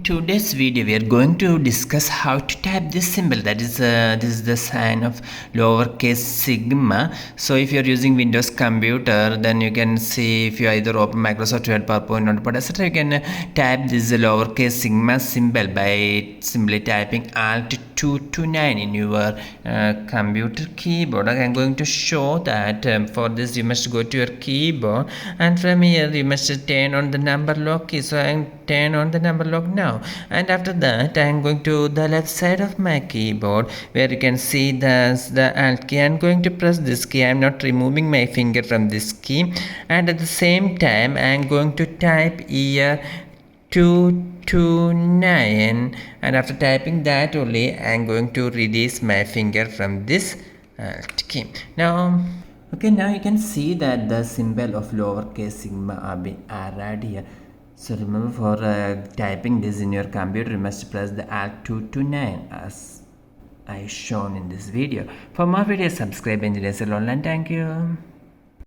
today's video we are going to discuss how to type this symbol, that is this is the sign of lowercase sigma. So if you are using Windows computer, then you can see, if you either open Microsoft Word, PowerPoint, Notepad, etc., you can type this lowercase sigma symbol by simply typing Alt 229 in your computer keyboard. I'm going to show that. For this you must go to your keyboard, and from here you must turn on the number lock key. So I'm turn on the number lock now, and after that I'm going to the left side of my keyboard where you can see the Alt key. I'm going to press this key. I'm not removing my finger from this key, and at the same time I'm going to type here 229, and after typing that only I'm going to release my finger from this Alt key. Now you can see that the symbol of lowercase sigma have been added here. So remember, for typing this in your computer, you must press the Alt 229 as I shown in this video. For more videos, subscribe Engineers Online. Thank you.